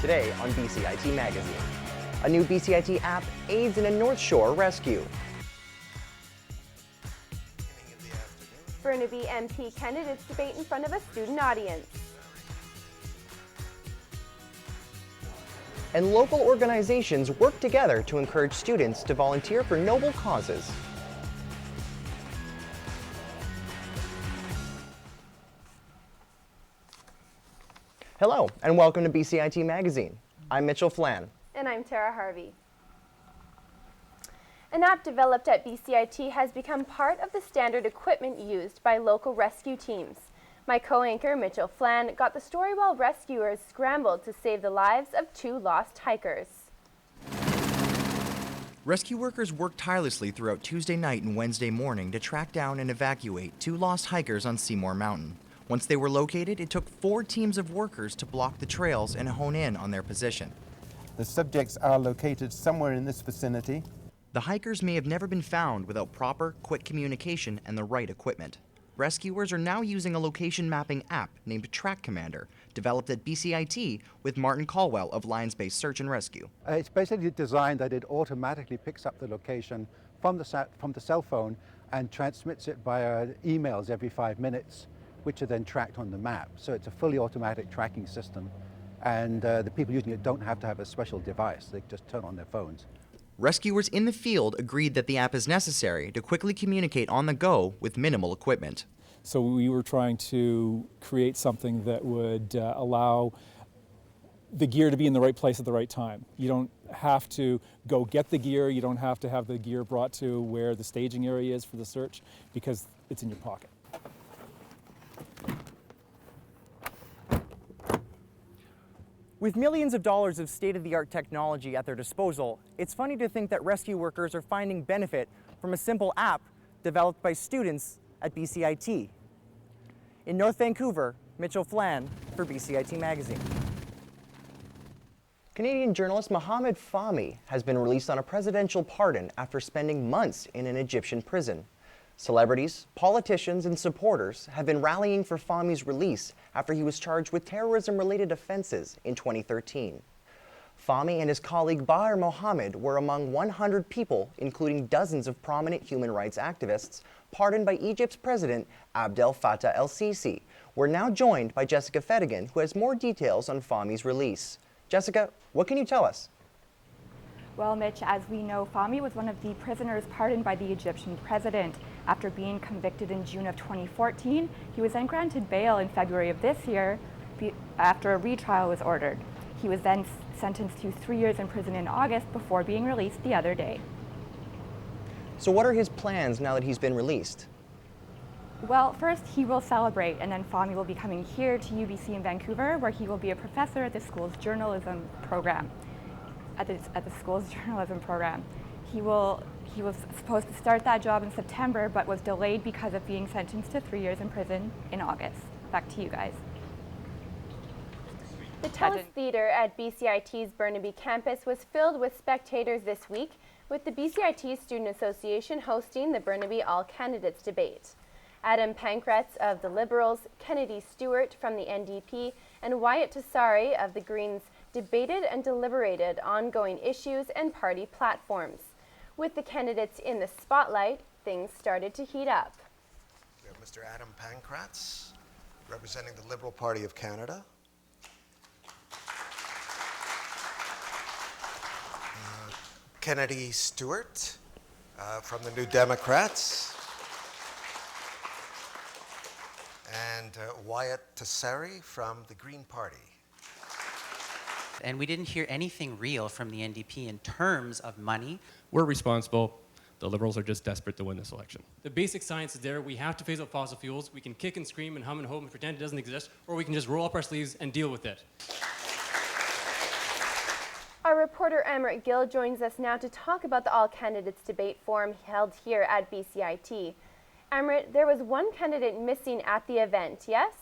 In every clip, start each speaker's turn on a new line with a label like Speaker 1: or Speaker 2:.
Speaker 1: Today on BCIT Magazine. A new BCIT app aids in a North Shore rescue.
Speaker 2: Burnaby MP candidates debate in front of a student audience.
Speaker 1: And local organizations work together to encourage students to volunteer for noble causes. Hello, and welcome to BCIT Magazine. I'm Mitchell Flan.
Speaker 2: And I'm Tara Harvey. An app developed at BCIT has become part of the standard equipment used by local rescue teams. My co-anchor, Mitchell Flan, got the story while rescuers scrambled to save the lives of 2 lost hikers.
Speaker 3: Rescue workers worked tirelessly throughout Tuesday night and Wednesday morning to track down and evacuate 2 lost hikers on Seymour Mountain. Once they were located, it took 4 teams of workers to block the trails and hone in on their position.
Speaker 4: The subjects are located somewhere in this vicinity.
Speaker 3: The hikers may have never been found without proper, quick communication and the right equipment. Rescuers are now using a location mapping app named Track Commander, developed at BCIT with Martin Caldwell of Lions Base Search and Rescue.
Speaker 4: It's basically designed that it automatically picks up the location from the cell phone and transmits it via emails every 5 minutes, which are then tracked on the map. So it's a fully automatic tracking system, and the people using it don't have to have a special device. They just turn on their phones.
Speaker 3: Rescuers in the field agreed that the app is necessary to quickly communicate on the go with minimal equipment.
Speaker 5: So we were trying to create something that would allow the gear to be in the right place at the right time. You don't have to go get the gear, you don't have to have the gear brought to where the staging area is for the search, because it's in your pocket.
Speaker 1: With millions of dollars of state-of-the-art technology at their disposal, it's funny to think that rescue workers are finding benefit from a simple app developed by students at BCIT. In North Vancouver, Mitchell Flan for BCIT Magazine. Canadian journalist Mohamed Fahmy has been released on a presidential pardon after spending months in an Egyptian prison. Celebrities, politicians, and supporters have been rallying for Fahmy's release after he was charged with terrorism-related offenses in 2013. Fahmy and his colleague Bahir Mohammed were among 100 people, including dozens of prominent human rights activists, pardoned by Egypt's President Abdel Fattah el-Sisi. We're now joined by Jessica Fedigan, who has more details on Fahmy's release. Jessica, what can you tell us?
Speaker 6: Well, Mitch, as we know, Fahmy was one of the prisoners pardoned by the Egyptian president. After being convicted in June of 2014, he was then granted bail in February of this year after a retrial was ordered. He was then sentenced to 3 years in prison in August before being released the other day.
Speaker 1: So what are his plans now that he's been released?
Speaker 6: Well, first he will celebrate, and then Fahmy will be coming here to UBC in Vancouver, where he will be a professor at the school's journalism program. At the school's journalism program. He was supposed to start that job in September, but was delayed because of being sentenced to 3 years in prison in August. Back to you guys.
Speaker 2: The Telus Theatre at BCIT's Burnaby campus was filled with spectators this week, with the BCIT Student Association hosting the Burnaby All Candidates debate. Adam Pankratz of the Liberals, Kennedy Stewart from the NDP, and Wyatt Tassari of the Greens debated and deliberated ongoing issues and party platforms. With the candidates in the spotlight, things started to heat up.
Speaker 7: We have Mr. Adam Pankratz, representing the Liberal Party of Canada. Kennedy Stewart from the New Democrats. And Wyatt Tassari from the Green Party.
Speaker 8: And we didn't hear anything real from the NDP in terms of money.
Speaker 9: We're responsible. The Liberals are just desperate to win this election. The basic science is there. We have to phase out fossil fuels. We can kick and scream and hum and hope and pretend it doesn't exist, or we can just roll up our sleeves and deal with it.
Speaker 2: Our reporter Amrit Gill joins us now to talk about the All Candidates debate forum held here at BCIT. Amrit, there was one candidate missing at the event, yes?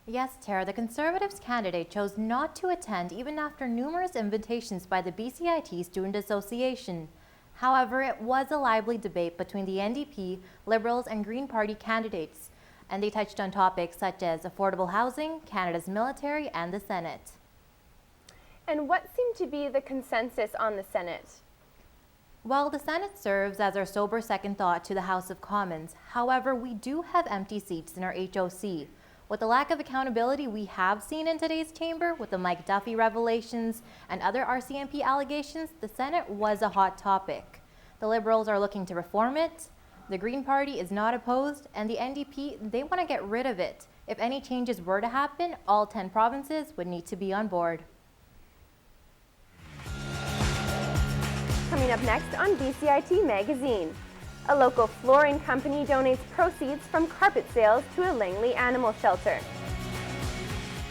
Speaker 10: Yes, Tara, the Conservatives candidate chose not to attend even after numerous invitations by the BCIT Student Association. However, it was a lively debate between the NDP, Liberals, and Green Party candidates, and they touched on topics such as affordable housing, Canada's military, and the Senate.
Speaker 2: And what seemed to be the consensus on the Senate?
Speaker 10: Well, the Senate serves as our sober second thought to the House of Commons. However, we do have empty seats in our HOC. With the lack of accountability we have seen in today's chamber, with the Mike Duffy revelations and other RCMP allegations, the Senate was a hot topic. The Liberals are looking to reform it, the Green Party is not opposed, and the NDP, they want to get rid of it. If any changes were to happen, all 10 provinces would need to be on board.
Speaker 2: Coming up next on BCIT Magazine. A local flooring company donates proceeds from carpet sales to a Langley animal shelter.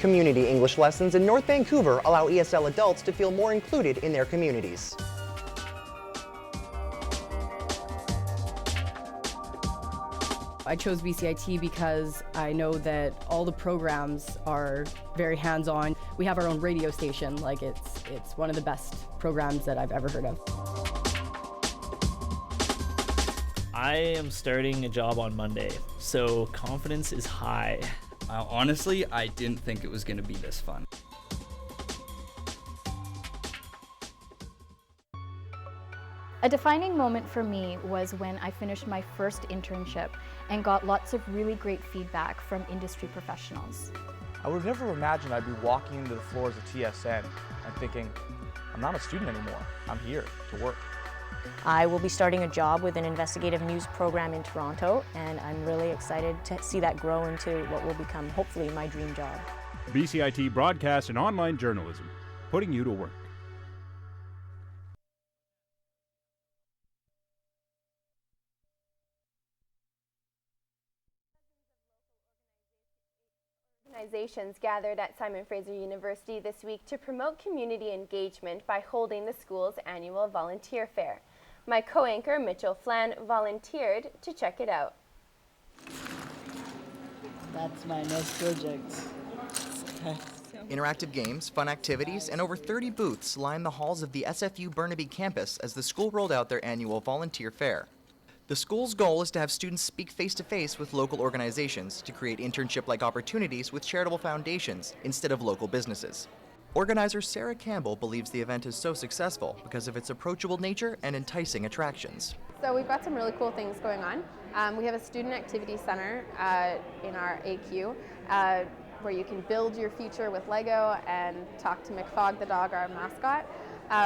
Speaker 1: Community English lessons in North Vancouver allow ESL adults to feel more included in their communities.
Speaker 11: I chose BCIT because I know that all the programs are very hands-on. We have our own radio station. Like it's one of the best programs that I've ever heard of.
Speaker 12: I am starting a job on Monday, so confidence is high.
Speaker 13: Honestly, I didn't think it was going to be this fun.
Speaker 14: A defining moment for me was when I finished my first internship and got lots of really great feedback from industry professionals.
Speaker 15: I would have never imagined I'd be walking into the floors of TSN and thinking, I'm not a student anymore, I'm here to work.
Speaker 16: I will be starting a job with an investigative news program in Toronto, and I'm really excited to see that grow into what will become, hopefully, my dream job.
Speaker 17: BCIT broadcast and online journalism, putting you to work.
Speaker 2: Organizations gathered at Simon Fraser University this week to promote community engagement by holding the school's annual volunteer fair. My co-anchor, Mitchell Flan, volunteered to check it out.
Speaker 18: That's my next project.
Speaker 3: Interactive games, fun activities, and over 30 booths line the halls of the SFU Burnaby campus as the school rolled out their annual volunteer fair. The school's goal is to have students speak face-to-face with local organizations to create internship-like opportunities with charitable foundations instead of local businesses. Organizer Sarah Campbell believes the event is so successful because of its approachable nature and enticing attractions.
Speaker 2: So we've got some really cool things going on. We have a student activity center in our AQ where you can build your future with Lego and talk to McFog the dog, our mascot.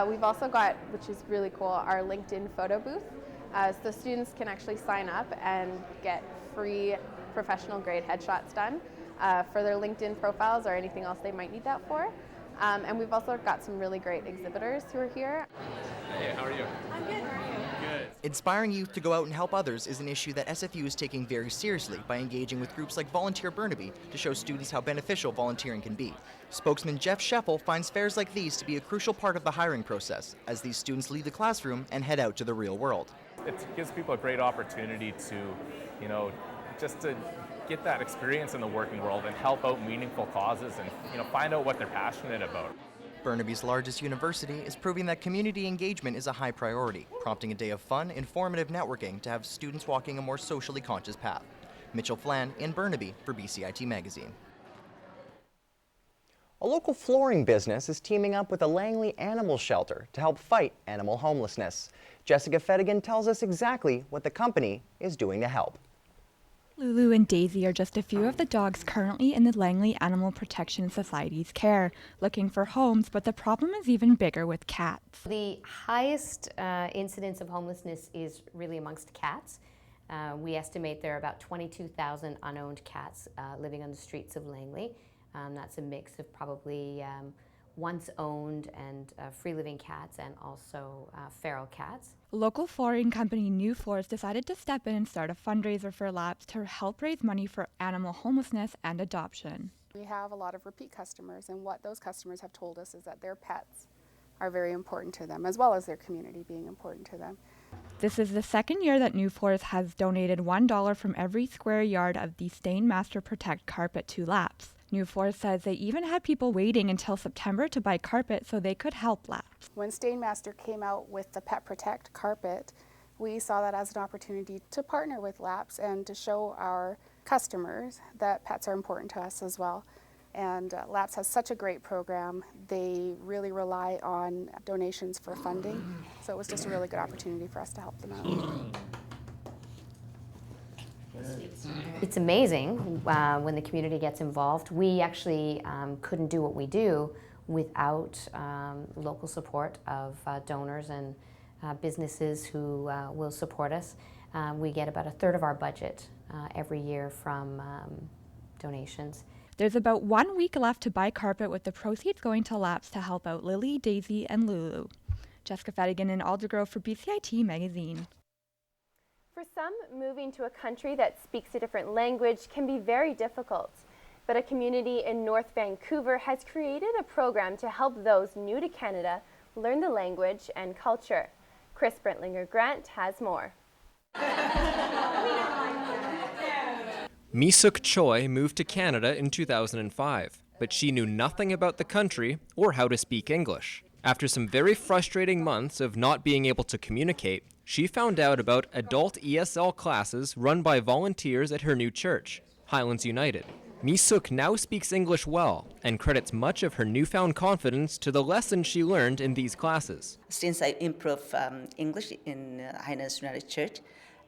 Speaker 2: We've also got, which is really cool, our LinkedIn photo booth. So students can actually sign up and get free professional grade headshots done for their LinkedIn profiles or anything else they might need that for. And we've also got some really great exhibitors who are here.
Speaker 9: Hey, how are you?
Speaker 2: I'm good. How are you?
Speaker 9: Good.
Speaker 3: Inspiring youth to go out and help others is an issue that SFU is taking very seriously by engaging with groups like Volunteer Burnaby to show students how beneficial volunteering can be. Spokesman Jeff Scheffel finds fairs like these to be a crucial part of the hiring process as these students leave the classroom and head out to the real world.
Speaker 19: It gives people a great opportunity to, just to get that experience in the working world and help out meaningful causes and, find out what they're passionate about.
Speaker 3: Burnaby's largest university is proving that community engagement is a high priority, prompting a day of fun, informative networking to have students walking a more socially conscious path. Mitchell Flan in Burnaby for BCIT Magazine.
Speaker 1: A local flooring business is teaming up with a Langley animal shelter to help fight animal homelessness. Jessica Fedigan tells us exactly what the company is doing to help.
Speaker 6: Lulu and Daisy are just a few of the dogs currently in the Langley Animal Protection Society's care, looking for homes, but the problem is even bigger with cats.
Speaker 20: The highest incidence of homelessness is really amongst cats. We estimate there are about 22,000 unowned cats living on the streets of Langley. That's a mix of probably once owned and free-living cats and also feral cats.
Speaker 6: Local flooring company New Floors decided to step in and start a fundraiser for LAPS to help raise money for animal homelessness and adoption.
Speaker 21: We have a lot of repeat customers, and what those customers have told us is that their pets are very important to them, as well as their community being important to them.
Speaker 6: This is the second year that New Floors has donated $1 from every square yard of the Stainmaster Protect carpet to LAPS. New Floors says they even had people waiting until September to buy carpet so they could help LAPS.
Speaker 21: When Stainmaster came out with the Pet Protect carpet, we saw that as an opportunity to partner with LAPS and to show our customers that pets are important to us as well. And LAPS has such a great program. They really rely on donations for funding. So it was just a really good opportunity for us to help them out.
Speaker 20: It's amazing when the community gets involved. We actually couldn't do what we do without local support of donors and businesses who will support us. We get about a third of our budget every year from donations.
Speaker 6: There's about 1 week left to buy carpet, with the proceeds going to LAPS to help out Lily, Daisy, and Lulu. Jessica Fadigan in Aldergrove for BCIT Magazine.
Speaker 2: For some, moving to a country that speaks a different language can be very difficult. But a community in North Vancouver has created a program to help those new to Canada learn the language and culture. Chris Brentlinger-Grant has more.
Speaker 4: Mi-Suk Choi moved to Canada in 2005, but she knew nothing about the country or how to speak English. After some very frustrating months of not being able to communicate, she found out about adult ESL classes run by volunteers at her new church, Highlands United. Mi-Suk now speaks English well and credits much of her newfound confidence to the lessons she learned in these classes.
Speaker 22: Since I improved English in Highlands United Church,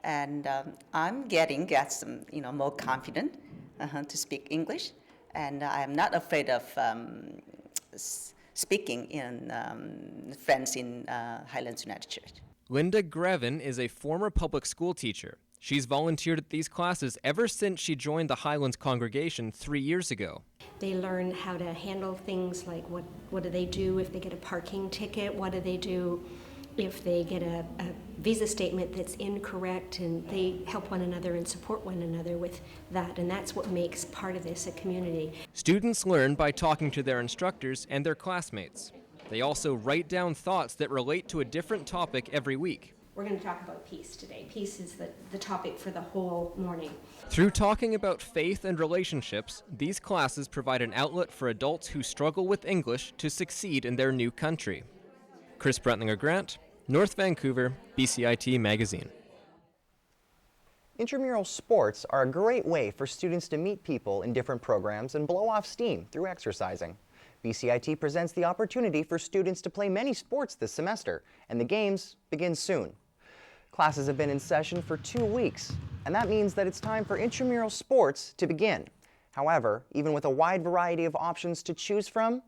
Speaker 22: and I'm getting some, more confident to speak English, and I'm not afraid of speaking in friends in Highlands United Church.
Speaker 4: Linda Grevin is a former public school teacher. She's volunteered at these classes ever since she joined the Highlands congregation 3 years ago.
Speaker 23: They learn how to handle things like what do they do if they get a parking ticket, what do they do if they get a visa statement that's incorrect, and they help one another and support one another with that, and that's what makes part of this a community.
Speaker 4: Students learn by talking to their instructors and their classmates. They also write down thoughts that relate to a different topic every week.
Speaker 23: We're going to talk about peace today. Peace is the topic for the whole morning.
Speaker 4: Through talking about faith and relationships, these classes provide an outlet for adults who struggle with English to succeed in their new country. Chris Brentlinger-Grant, North Vancouver, BCIT Magazine.
Speaker 1: Intramural sports are a great way for students to meet people in different programs and blow off steam through exercising. BCIT presents the opportunity for students to play many sports this semester, and the games begin soon. Classes have been in session for 2 weeks, and that means that it's time for intramural sports to begin. However, even with a wide variety of options to choose from,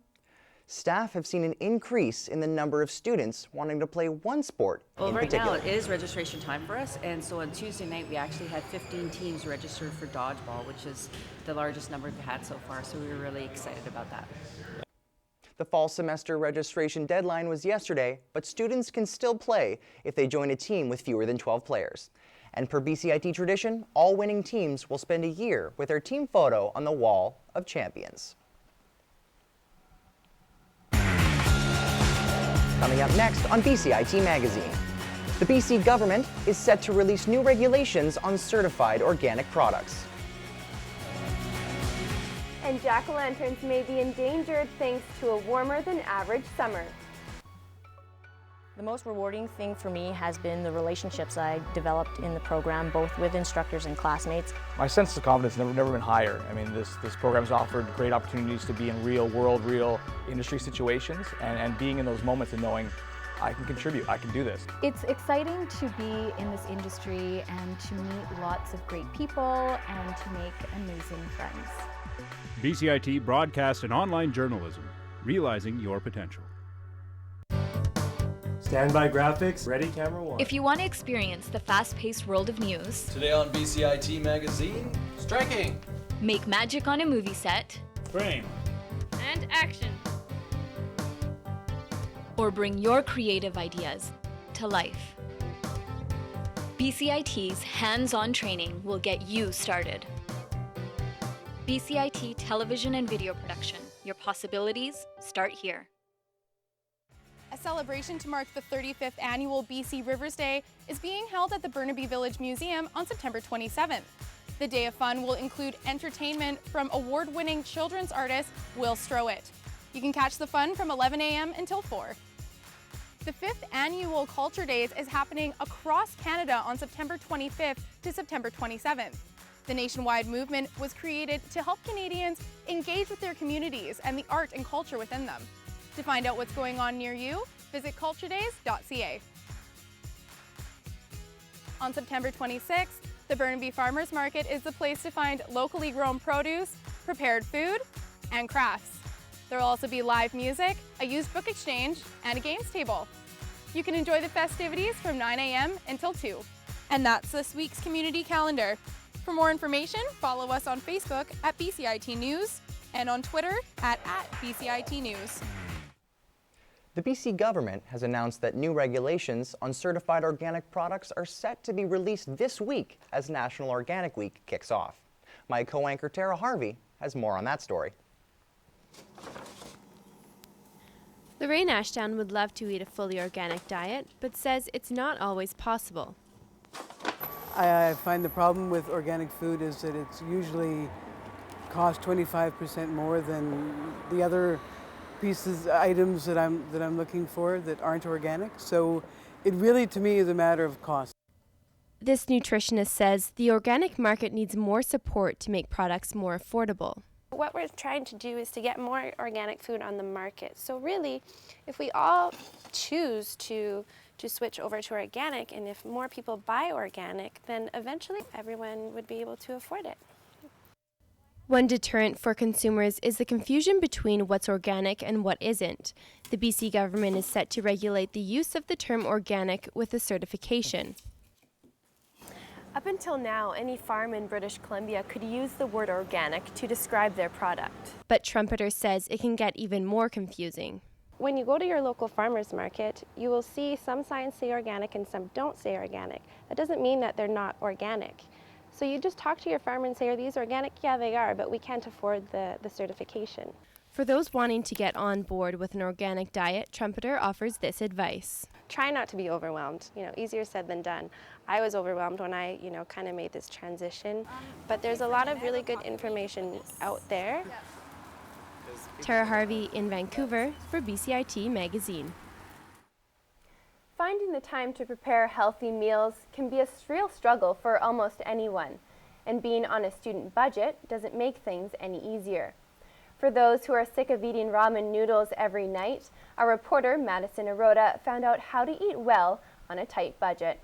Speaker 1: staff have seen an increase in the number of students wanting to play one sport in particular.
Speaker 24: Right now it is registration time for us, and so on Tuesday night we actually had 15 teams registered for dodgeball, which is the largest number we've had so far, so we were really excited about that.
Speaker 1: The fall semester registration deadline was yesterday, but students can still play if they join a team with fewer than 12 players. And per BCIT tradition, all winning teams will spend a year with their team photo on the Wall of Champions. Coming up next on BCIT Magazine, the BC government is set to release new regulations on certified organic products.
Speaker 2: And jack-o'-lanterns may be endangered thanks to a warmer than average summer.
Speaker 16: The most rewarding thing for me has been the relationships I developed in the program, both with instructors and classmates.
Speaker 15: My sense of confidence has never been higher. I mean, this program's offered great opportunities to be in real world, real industry situations, and being in those moments and knowing I can contribute, I can do this.
Speaker 14: It's exciting to be in this industry and to meet lots of great people and to make amazing friends.
Speaker 17: BCIT Broadcast and Online Journalism, realizing your potential.
Speaker 25: Standby graphics, ready camera one.
Speaker 14: If you want to experience the fast-paced world of news,
Speaker 13: Today on BCIT Magazine, striking,
Speaker 14: make magic on a movie set,
Speaker 25: frame,
Speaker 14: and action, or bring your creative ideas to life, BCIT's hands-on training will get you started. BCIT Television and Video Production. Your possibilities start here.
Speaker 26: A celebration to mark the 35th annual BC Rivers Day is being held at the Burnaby Village Museum on September 27th. The Day of Fun will include entertainment from award-winning children's artist Will Strowett. You can catch the fun from 11 a.m. until 4. The 5th annual Culture Days is happening across Canada on September 25th to September 27th. The nationwide movement was created to help Canadians engage with their communities and the art and culture within them. To find out what's going on near you, visit culturedays.ca. On September 26th, the Burnaby Farmers Market is the place to find locally grown produce, prepared food, and crafts. There will also be live music, a used book exchange, and a games table. You can enjoy the festivities from 9 a.m. until 2. And that's this week's community calendar. For more information, follow us on Facebook at BCIT News and on Twitter at BCIT News.
Speaker 1: The BC government has announced that new regulations on certified organic products are set to be released this week as National Organic Week kicks off. My co-anchor Tara Harvey has more on that story.
Speaker 2: Lorraine Ashdown would love to eat a fully organic diet, but says it's not always possible.
Speaker 18: I find the problem with organic food is that it's usually cost 25% more than the other items that I'm looking for that aren't organic. So it really, to me, is a matter of cost.
Speaker 2: This nutritionist says the organic market needs more support to make products more affordable.
Speaker 5: What we're trying to do is to get more organic food on the market. So really, if we all choose to switch over to organic, and if more people buy organic, then eventually everyone would be able to afford it.
Speaker 2: One deterrent for consumers is the confusion between what's organic and what isn't. The BC government is set to regulate the use of the term organic with a certification. Up until now, any farm in British Columbia could use the word organic to describe their product. But Trumpeter says it can get even more confusing.
Speaker 5: When you go to your local farmer's market, you will see some signs say organic and some don't say organic. That doesn't mean that they're not organic. So you just talk to your farmer and say, are these organic? Yeah, they are, but we can't afford the certification.
Speaker 2: For those wanting to get on board with an organic diet, Trumpeter offers this advice.
Speaker 5: Try not to be overwhelmed. Easier said than done. I was overwhelmed when I, kind of made this transition, but there's a lot of really good information out there.
Speaker 2: Tara Harvey in Vancouver for BCIT Magazine. Finding the time to prepare healthy meals can be a real struggle for almost anyone, and being on a student budget doesn't make things any easier. For those who are sick of eating ramen noodles every night, our reporter Madison Arota found out how to eat well on a tight budget.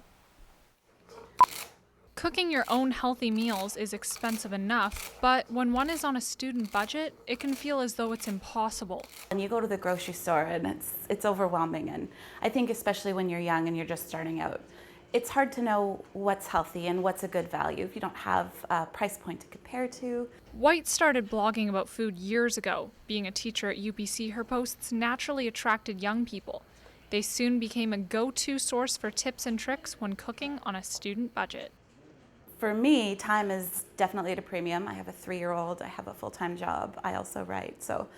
Speaker 7: Cooking your own healthy meals is expensive enough, but when one is on a student budget, it can feel as though it's impossible.
Speaker 8: And you go to the grocery store and it's overwhelming, and I think especially when you're young and you're just starting out, it's hard to know what's healthy and what's a good value if you don't have a price point to compare to.
Speaker 7: White started blogging about food years ago. Being a teacher at UBC, her posts naturally attracted young people. They soon became a go-to source for tips and tricks when cooking on a student budget.
Speaker 8: For me, time is definitely at a premium. I have a 3-year-old, I have a full-time job, I also write. So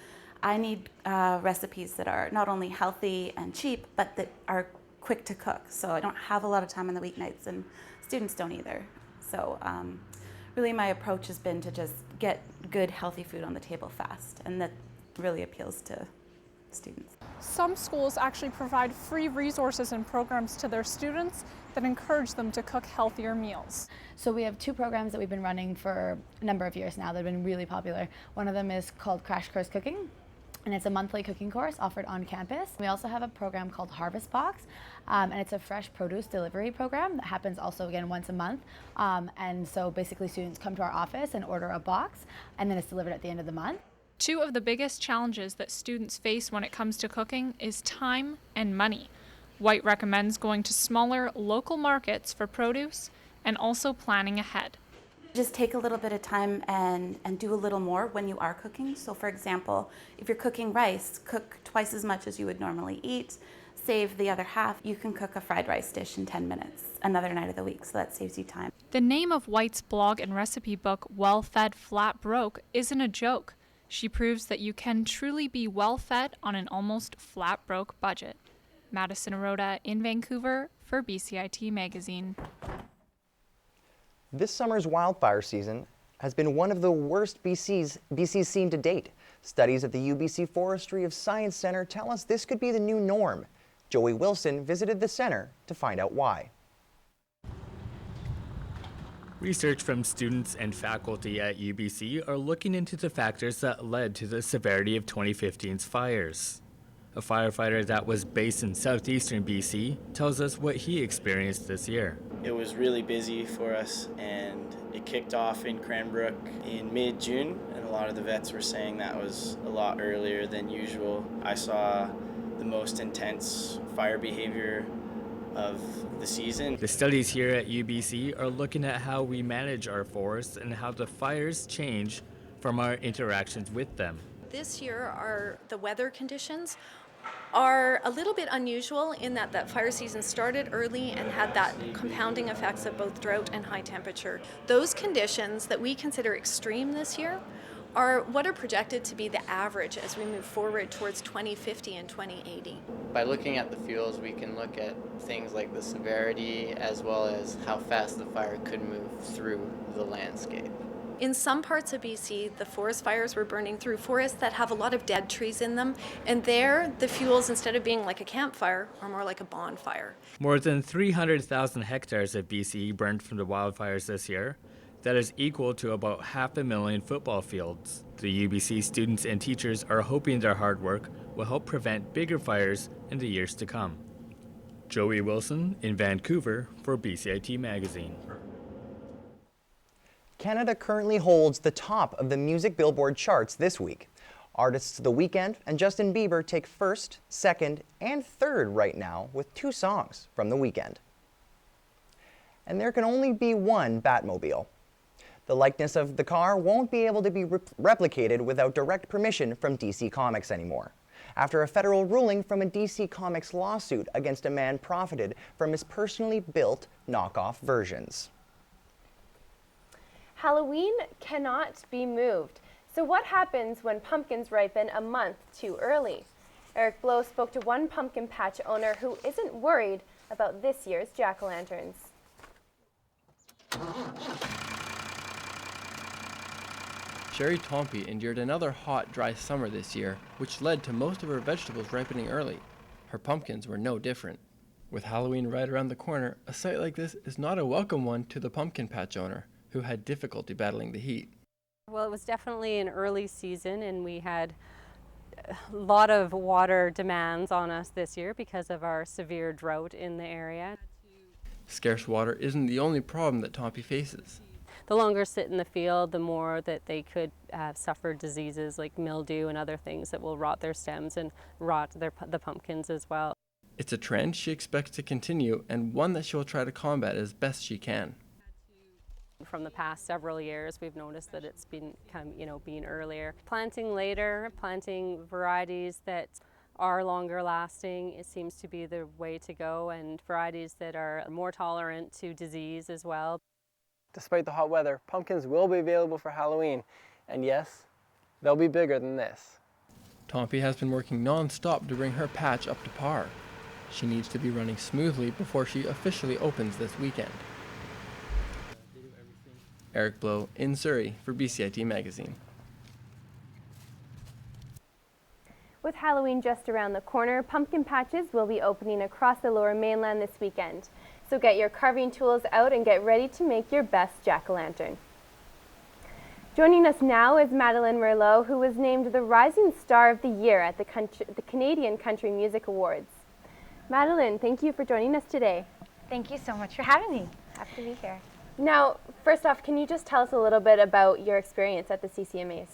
Speaker 8: I need recipes that are not only healthy and cheap, but that are quick to cook. So I don't have a lot of time on the weeknights, and students don't either. So really my approach has been to just get good, healthy food on the table fast, and that really appeals to students.
Speaker 7: Some schools actually provide free resources and programs to their students that encourage them to cook healthier meals.
Speaker 10: So we have 2 programs that we've been running for a number of years now that have been really popular. One of them is called Crash Course Cooking, and it's a monthly cooking course offered on campus. We also have a program called Harvest Box, and it's a fresh produce delivery program that happens also again once a month. And so basically students come to our office and order a box, and then it's delivered at the end of the month.
Speaker 7: 2 of the biggest challenges that students face when it comes to cooking is time and money. White recommends going to smaller local markets for produce and also planning ahead.
Speaker 8: Just take a little bit of time and do a little more when you are cooking. So for example, if you're cooking rice, cook twice as much as you would normally eat. Save the other half. You can cook a fried rice dish in 10 minutes another night of the week, so that saves you time.
Speaker 7: The name of White's blog and recipe book, Well Fed Flat Broke, isn't a joke. She proves that you can truly be well fed on an almost flat broke budget. Madison Arota in Vancouver for BCIT Magazine.
Speaker 1: This summer's wildfire season has been one of the worst BC's seen to date. Studies at the UBC Forestry of Science Center tell us this could be the new norm. Joey Wilson visited the center to find out why.
Speaker 3: Research from students and faculty at UBC are looking into the factors that led to the severity of 2015's fires. A firefighter that was based in southeastern BC tells us what he experienced this year.
Speaker 9: It was really busy for us, and it kicked off in Cranbrook in mid-June, and a lot of the vets were saying that was a lot earlier than usual. I saw the most intense fire behavior of the season.
Speaker 3: The studies here at UBC are looking at how we manage our forests and how the fires change from our interactions with them.
Speaker 11: This year, the weather conditions are a little bit unusual in that fire season started early and had that compounding effects of both drought and high temperature. Those conditions that we consider extreme this year are what are projected to be the average as we move forward towards 2050 and 2080.
Speaker 12: By looking at the fuels, we can look at things like the severity as well as how fast the fire could move through the landscape.
Speaker 11: In some parts of BC, the forest fires were burning through forests that have a lot of dead trees in them, and there the fuels, instead of being like a campfire, are more like a bonfire.
Speaker 3: More than 300,000 hectares of BC burned from the wildfires this year. That is equal to about 500,000 football fields. The UBC students and teachers are hoping their hard work will help prevent bigger fires in the years to come. Joey Wilson in Vancouver for BCIT Magazine.
Speaker 1: Canada currently holds the top of the music Billboard charts this week. Artists The Weeknd and Justin Bieber take first, second, and third right now with 2 songs from The Weeknd. And there can only be one Batmobile. The likeness of the car won't be able to be replicated without direct permission from DC Comics anymore, after a federal ruling from a DC Comics lawsuit against a man profited from his personally built knockoff versions.
Speaker 2: Halloween cannot be moved. So what happens when pumpkins ripen a month too early? Eric Blow spoke to one pumpkin patch owner who isn't worried about this year's jack-o'-lanterns.
Speaker 19: Sherry Tompe endured another hot, dry summer this year, which led to most of her vegetables ripening early. Her pumpkins were no different. With Halloween right around the corner, a sight like this is not a welcome one to the pumpkin patch owner, who had difficulty battling the heat.
Speaker 21: Well, it was definitely an early season, and we had a lot of water demands on us this year because of our severe drought in the area.
Speaker 19: Scarce water isn't the only problem that Tompe faces.
Speaker 21: The longer sit in the field, the more that they could suffer diseases like mildew and other things that will rot their stems and rot the pumpkins as well.
Speaker 19: It's a trend she expects to continue, and one that she'll try to combat as best she can.
Speaker 21: From the past several years, we've noticed that it's been being earlier. Planting later, planting varieties that are longer lasting, it seems to be the way to go, and varieties that are more tolerant to disease as well.
Speaker 27: Despite the hot weather, pumpkins will be available for Halloween, and yes, they'll be bigger than this.
Speaker 19: Tompe has been working non-stop to bring her patch up to par. She needs to be running smoothly before she officially opens this weekend. Eric Blow in Surrey for BCIT Magazine.
Speaker 2: With Halloween just around the corner, pumpkin patches will be opening across the Lower Mainland this weekend. So get your carving tools out and get ready to make your best jack-o'-lantern. Joining us now is Madeline Merlot, who was named the Rising Star of the Year at the Canadian Country Music Awards. Madeline, thank you for joining us today.
Speaker 28: Thank you so much for having me. Happy to be here.
Speaker 2: Now, first off, can you just tell us a little bit about your experience at the CCMAs?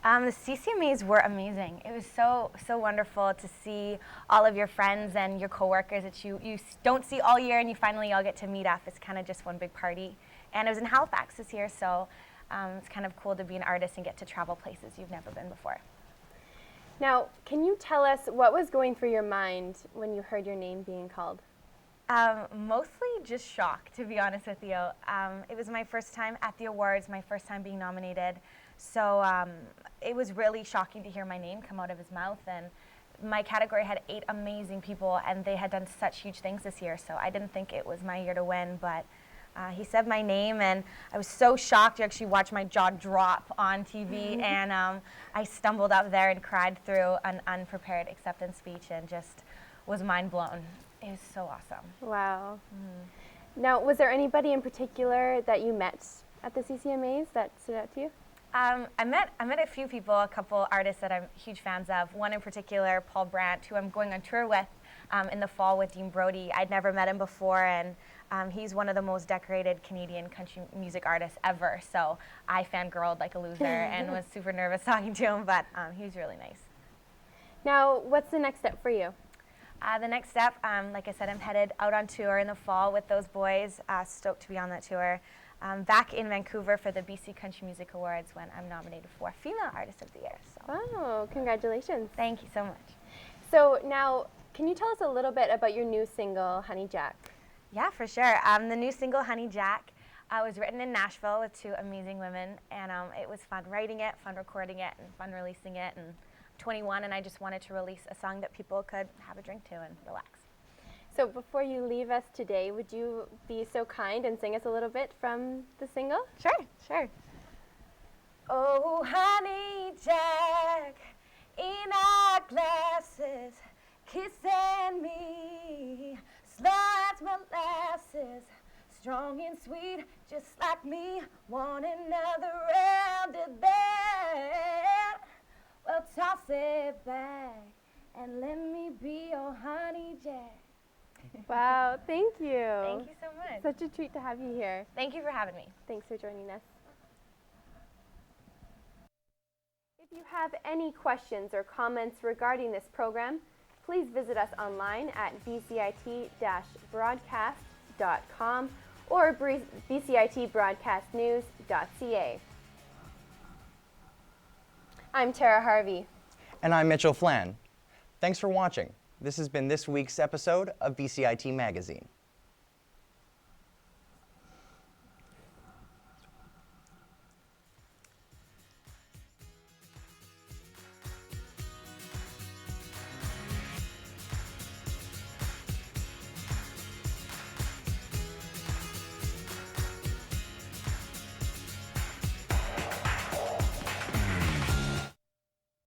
Speaker 28: The CCMAs were amazing. It was so wonderful to see all of your friends and your coworkers that you don't see all year, and you finally all get to meet up. It's kind of just one big party. And it was in Halifax this year, so it's kind of cool to be an artist and get to travel places you've never been before.
Speaker 2: Now, can you tell us what was going through your mind when you heard your name being called?
Speaker 28: Mostly just shock, to be honest with you. It was my first time at the awards, my first time being nominated. So it was really shocking to hear my name come out of his mouth. And my category had 8 amazing people, and they had done such huge things this year. So I didn't think it was my year to win, but he said my name, and I was so shocked to actually watch my jaw drop on TV. And I stumbled up there and cried through an unprepared acceptance speech and just was mind blown. It was so awesome.
Speaker 2: Wow. Now, was there anybody in particular that you met at the CCMAs that stood out to you?
Speaker 28: I met a few people, a couple artists that I'm huge fans of. One in particular, Paul Brandt, who I'm going on tour with in the fall with Dean Brody. I'd never met him before, and he's one of the most decorated Canadian country music artists ever. So I fangirled like a loser and was super nervous talking to him, but he was really nice.
Speaker 2: Now, what's the next step for you?
Speaker 28: The next step, like I said, I'm headed out on tour in the fall with those boys. Stoked to be on that tour. Back in Vancouver for the BC Country Music Awards when I'm nominated for Female Artist of the Year. So.
Speaker 2: Wow, congratulations.
Speaker 28: Thank you so much.
Speaker 2: So now, can you tell us a little bit about your new single, Honey Jack?
Speaker 28: Yeah, for sure. The new single, Honey Jack, was written in Nashville with two amazing women, and it was fun writing it, fun recording it, and fun releasing it. And I'm 21, and I just wanted to release a song that people could have a drink to and relax.
Speaker 2: So before you leave us today, would you be so kind and sing us a little bit from the single?
Speaker 28: Sure. Oh, honey Jack, in our glasses, kissing me, slow as molasses, strong and sweet, just like me, want another round of that. Well, toss it back and let me be your honey Jack.
Speaker 2: Wow, thank you.
Speaker 28: Thank you so much.
Speaker 2: Such a treat to have you here.
Speaker 28: Thank you for having me.
Speaker 2: Thanks for joining us. If you have any questions or comments regarding this program, please visit us online at bcit-broadcast.com or bcitbroadcastnews.ca. I'm Tara Harvey.
Speaker 1: And I'm Mitchell Flann. Thanks for watching. This has been this week's episode of BCIT Magazine.